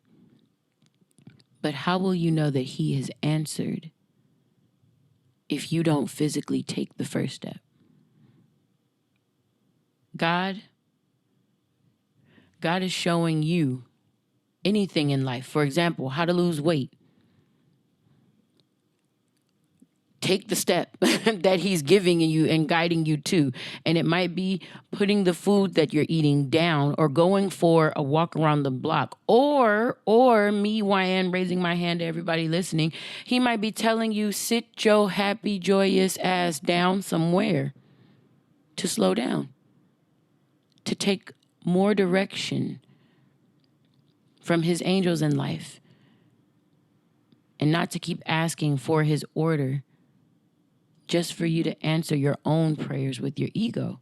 But how will you know that he has answered if you don't physically take the first step? God is showing you anything in life. For example, how to lose weight. Take the step that he's giving you and guiding you to. And it might be putting the food that you're eating down or going for a walk around the block. Or me, Wyann, raising my hand to everybody listening. He might be telling you, sit your happy, joyous ass down somewhere to slow down. To take more direction from his angels in life. And not to keep asking for his order just for you to answer your own prayers with your ego.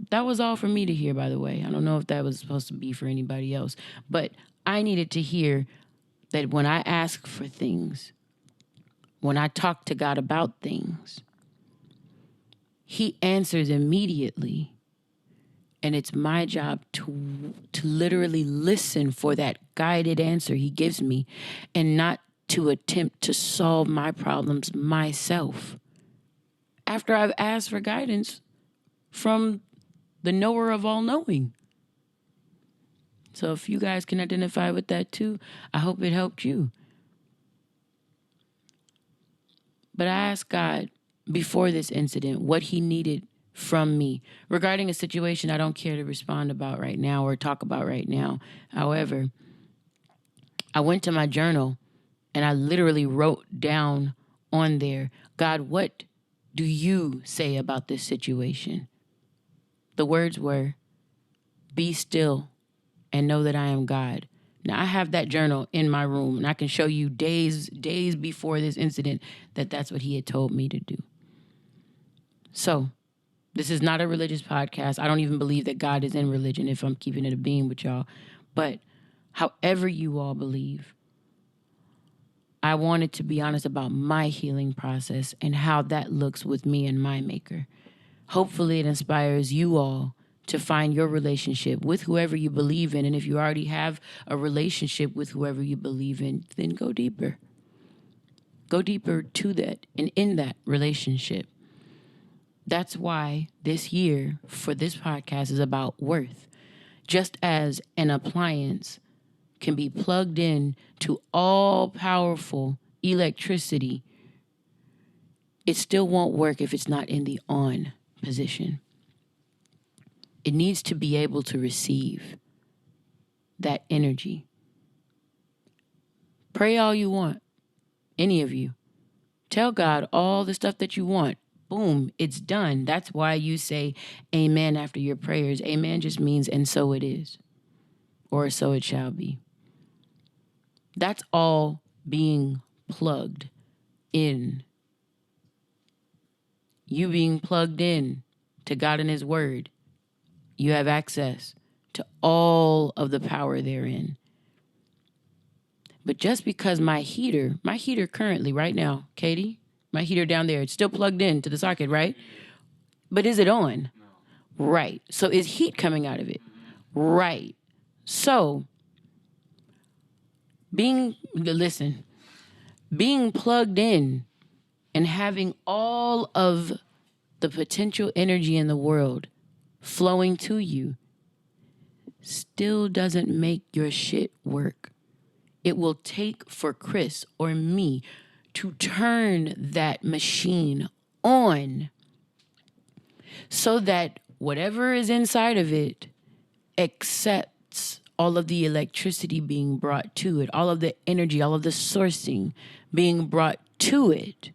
That was all for me to hear, by the way. I don't know if that was supposed to be for anybody else, but I needed to hear that when I ask for things, when I talk to God about things, he answers immediately. And it's my job to literally listen for that guided answer he gives me and not to attempt to solve my problems myself after I've asked for guidance from the knower of all knowing. So if you guys can identify with that too, I hope it helped you. But I asked God before this incident what he needed from me regarding a situation I don't care to respond about right now or talk about right now. However, I went to my journal and I literally wrote down on there, God, what do you say about this situation? The words were, be still and know that I am God. Now, I have that journal in my room, and I can show you days before this incident that that's what he had told me to do. So, this is not a religious podcast. I don't even believe that God is in religion if I'm keeping it a beam with y'all. But however you all believe, I wanted to be honest about my healing process and how that looks with me and my maker. Hopefully it inspires you all to find your relationship with whoever you believe in. And if you already have a relationship with whoever you believe in, then go deeper. Go deeper to that and in that relationship. That's why this year for this podcast is about worth. Just as an appliance can be plugged in to all powerful electricity, it still won't work if it's not in the on position. It needs to be able to receive that energy. Pray all you want, any of you. Tell God all the stuff that you want. Boom, it's done. That's why you say amen after your prayers. Amen just means and so it is, or so it shall be. That's all being plugged in. You being plugged in to God and His Word. You have access to all of the power therein. But just because my heater currently right now, Katie, my heater down there, it's still plugged in to the socket, right? But is it on? No. Right. So is heat coming out of it? Mm-hmm. Right. So being plugged in and having all of the potential energy in the world flowing to you still doesn't make your shit work. It will take for Chris or me to turn that machine on so that whatever is inside of it accepts all of the electricity being brought to it, all of the energy, all of the sourcing being brought to it.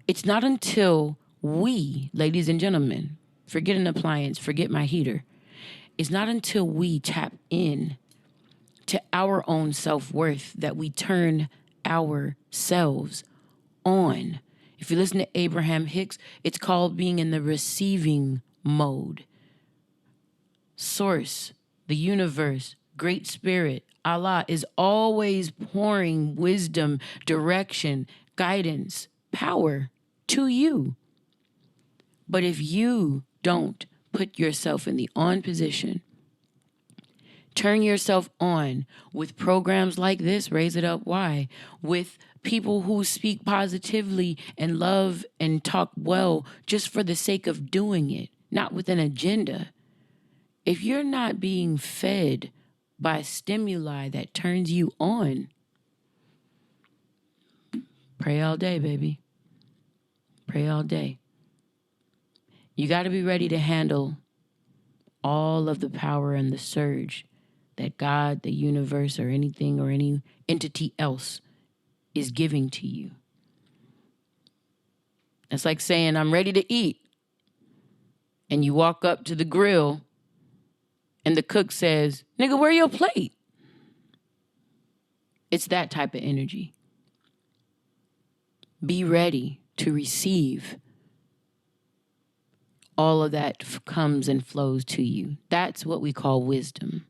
It's not until we, ladies and gentlemen, forget an appliance, forget my heater. It's not until we tap in to our own self-worth that we turn ourselves on. If you listen to Abraham Hicks, it's called being in the receiving mode. Source, the universe, Great Spirit, Allah is always pouring wisdom, direction, guidance, power to you. But if you don't put yourself in the on position, turn yourself on with programs like this, Raise It Up Why, with people who speak positively and love and talk well just for the sake of doing it, not with an agenda. If you're not being fed by stimuli that turns you on, pray all day, baby. Pray all day. You got to be ready to handle all of the power and the surge that God, the universe, or anything or any entity else is giving to you. It's like saying, I'm ready to eat. And you walk up to the grill and the cook says, nigga, where your plate? It's that type of energy. Be ready to receive all of that comes and flows to you. That's what we call wisdom.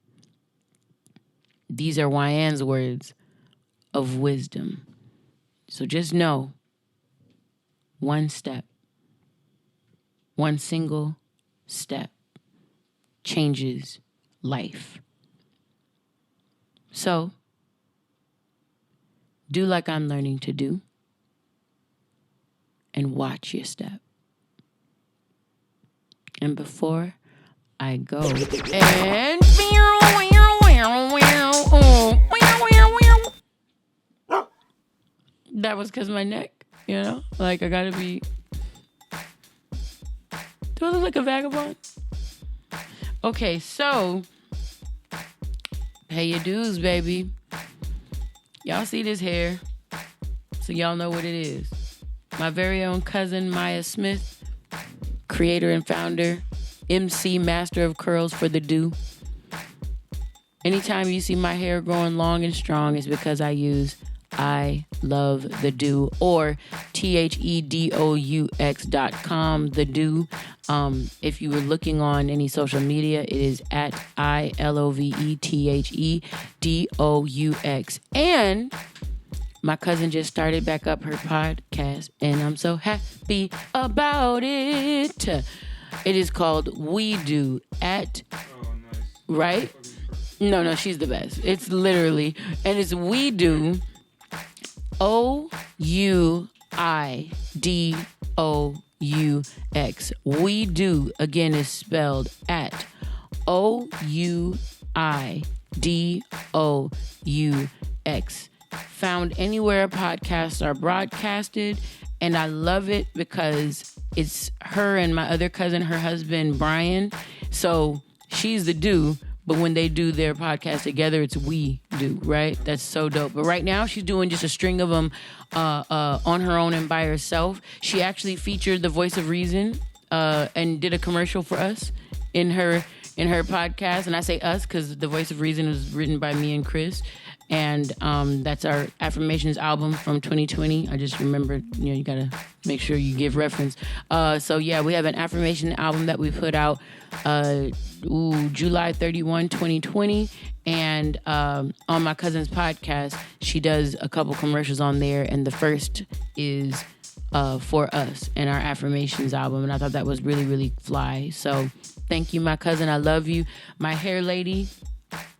These are Wyann's words of wisdom. So just know, one step, one single step changes life. So, do like I'm learning to do and watch your step. And before I go, and that was because my neck, like I gotta be. Do I look like a vagabond? Okay, so pay your dues, baby. Y'all see this hair, so y'all know what it is. My very own cousin Maya Smith, creator and founder, MC, master of curls for the do. Anytime you see my hair growing long and strong, it's because I use I Love the Do, or THEDOUX.com, the do. If you were looking on any social media, it is at ILOVETHEDOUX. And my cousin just started back up her podcast, and I'm so happy about it. It is called We Do at, right? No, she's the best. It's literally, and it's We Do, OUIDOUX. We Do, again, is spelled at OUIDOUX. Found anywhere podcasts are broadcasted, and I love it because it's her and my other cousin, her husband, Brian. So she's the do, but when they do their podcast together, it's We Do, right? That's so dope. But right now, she's doing just a string of them on her own and by herself. She actually featured the Voice of Reason and did a commercial for us in her podcast. And I say us because the Voice of Reason was written by me and Chris. And that's our Affirmations album from 2020. I just remembered, you got to make sure you give reference. So, yeah, we have an affirmation album that we put out July 31, 2020. And on my cousin's podcast, she does a couple commercials on there. And the first is for us and our Affirmations album. And I thought that was really, really fly. So thank you, my cousin. I love you. My hair lady,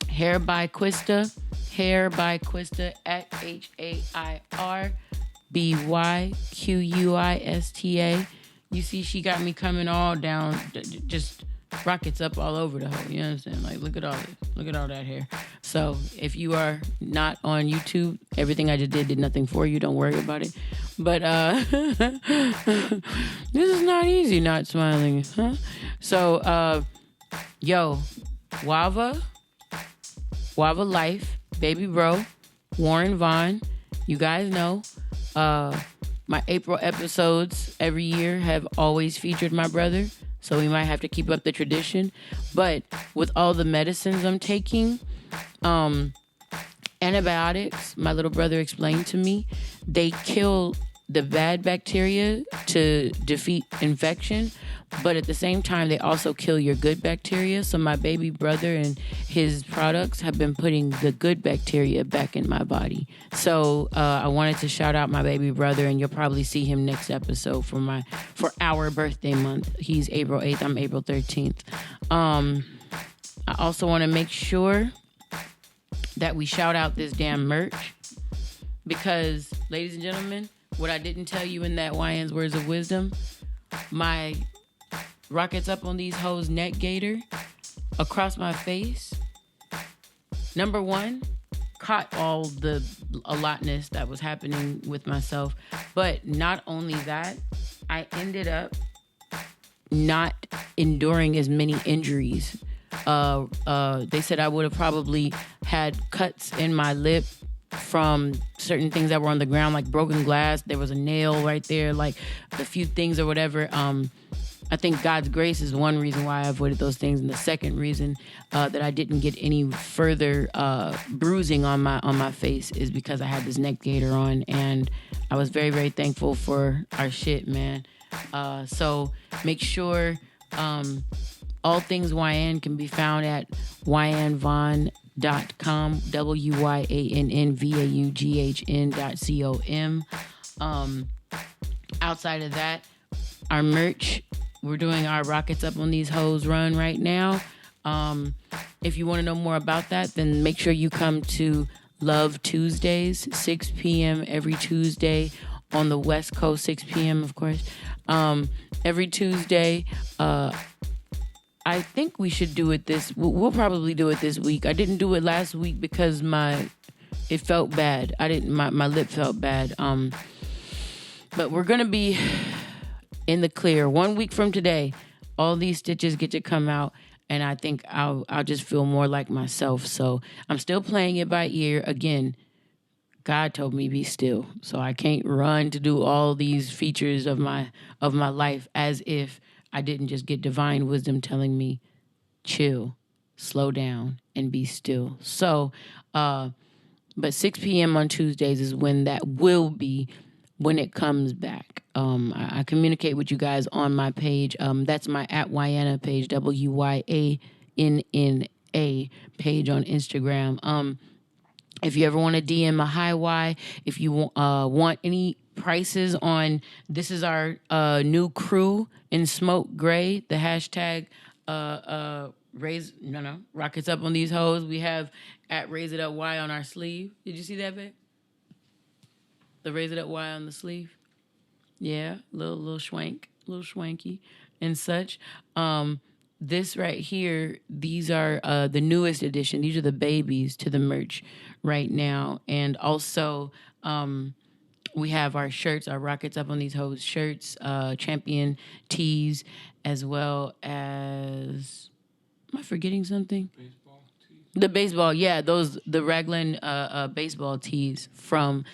Hair by Quista at HAIRBYQUISTA. You see, she got me coming all down, just rockets up all over the hoe. You know what I'm saying? Like, look at all this. Look at all that hair. So, if you are not on YouTube, everything I just did nothing for you. Don't worry about it. But this is not easy, not smiling, huh? So, Wava Life, Baby Bro, Warren Vaughn. You guys know my April episodes every year have always featured my brother, so we might have to keep up the tradition. But with all the medicines I'm taking, antibiotics, my little brother explained to me, they kill the bad bacteria to defeat infection, but at the same time, they also kill your good bacteria. So my baby brother and his products have been putting the good bacteria back in my body. So I wanted to shout out my baby brother, and you'll probably see him next episode for our birthday month. He's April 8th. I'm April 13th. I also want to make sure that we shout out this damn merch because, ladies and gentlemen, what I didn't tell you in that Wyann's Words of Wisdom, my rockets up on these hoes neck gaiter across my face, number one, caught all the allotness that was happening with myself. But not only that, I ended up not enduring as many injuries. They said I would have probably had cuts in my lip from certain things that were on the ground, like broken glass. There was a nail right there, like a few things or whatever. I think God's grace is one reason why I avoided those things, and the second reason that I didn't get any further bruising on my face is because I had this neck gaiter on, and I was very, very thankful for our shit, man. So make sure all things Wyann can be found at wyannvaughan.com, WYANNVAUGHN.com. Outside of that, our merch, we're doing our Rockets Up on These Hoes run right now. If you want to know more about that, then make sure you come to Love Tuesdays, 6 p.m. every Tuesday on the West Coast, 6 p.m. of course. Every Tuesday. I think we should do it we'll probably do it this week. I didn't do it last week because it felt bad. My lip felt bad. But we're going to be in the clear. 1 week from today, all these stitches get to come out, and I think I'll just feel more like myself. So I'm still playing it by ear. Again, God told me be still. So I can't run to do all these features of my life as if I didn't just get divine wisdom telling me, chill, slow down, and be still. So, but 6 p.m. on Tuesdays is when that will be, when it comes back. I communicate with you guys on my page. That's my @Wyanna page, WYANNA page on Instagram. If you ever want to DM a hi Y, if you want any prices on, this is our new crew in smoke gray, the hashtag rockets up on these hoes. We have at Raise It Up Y on our sleeve. Did you see that, babe? The Raise It Up Y on the sleeve. Yeah, little swanky and such. This right here, these are the newest edition. These are the babies to the merch right now. And also, we have our shirts, our Rockets Up on These Hoes shirts, champion tees, as well as, am I forgetting something? Baseball tees. The baseball, yeah, the Raglan baseball tees from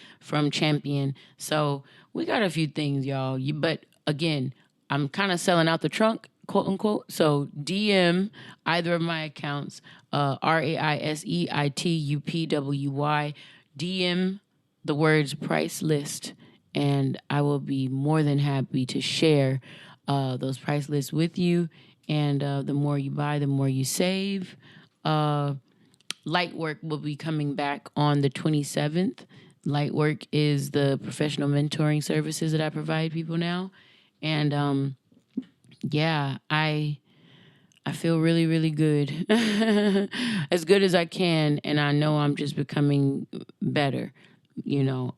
Champion. So we got a few things, y'all. But again, I'm kind of selling out the trunk, quote unquote. So DM either of my accounts, RAISEITUPWY, DM the words price list, and I will be more than happy to share those price lists with you. And the more you buy, the more you save. Lightwork will be coming back on the 27th. Lightwork is the professional mentoring services that I provide people now. And yeah, I feel really, really good. As good as I can, and I know I'm just becoming better. You know,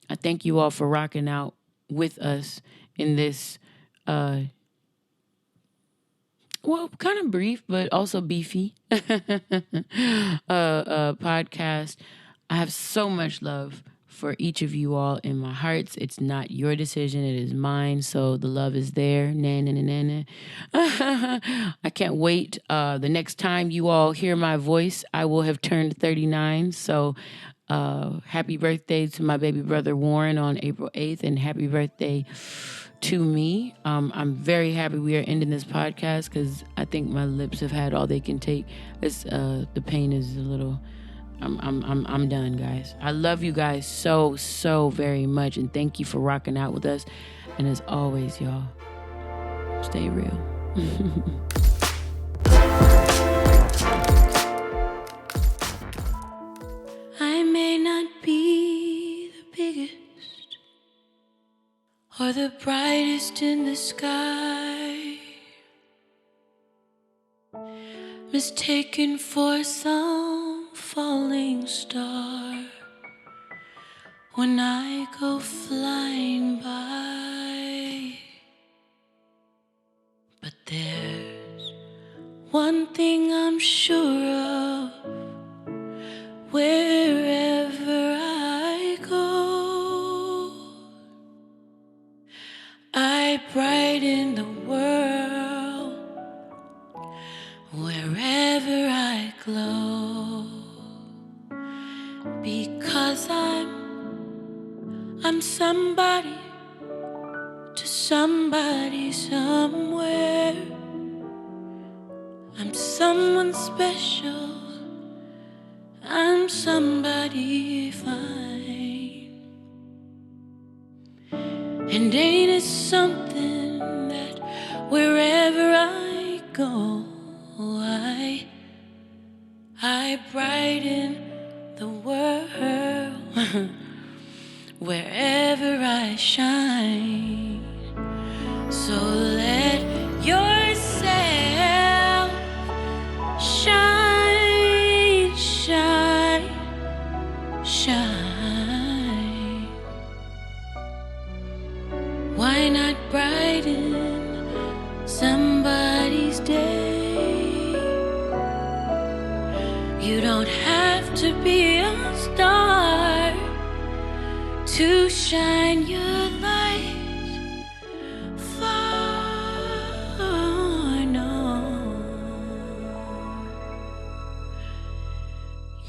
I thank you all for rocking out with us in this kind of brief, but also beefy podcast. I have so much love for each of you all in my hearts. It's not your decision, it is mine. So the love is there. I can't wait. The next time you all hear my voice, I will have turned 39. So happy birthday to my baby brother Warren on April 8th, and happy birthday to me. I'm very happy we are ending this podcast because I think my lips have had all they can take. It's the pain is a little. I'm done, guys. I love you guys so very much, and thank you for rocking out with us. And as always, y'all, stay real. I may not be the biggest or the brightest in the sky, mistaken for some falling star when I go flying by. But there's one thing I'm sure of, wherever I go, I brighten the world. Wherever I glow, because I'm somebody to somebody somewhere. I'm someone special, I'm somebody fine. And ain't it something that wherever I go, I brighten the world. Wherever I shine. So let yourself shine, shine, shine. Why not brighten somebody's day? You don't have to be a star to shine your light far, no.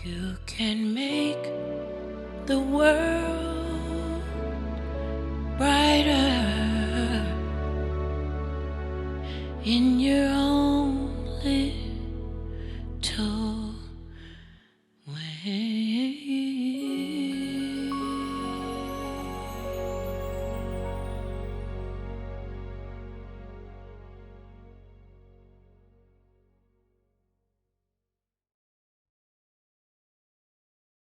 You can make the world brighter in your own little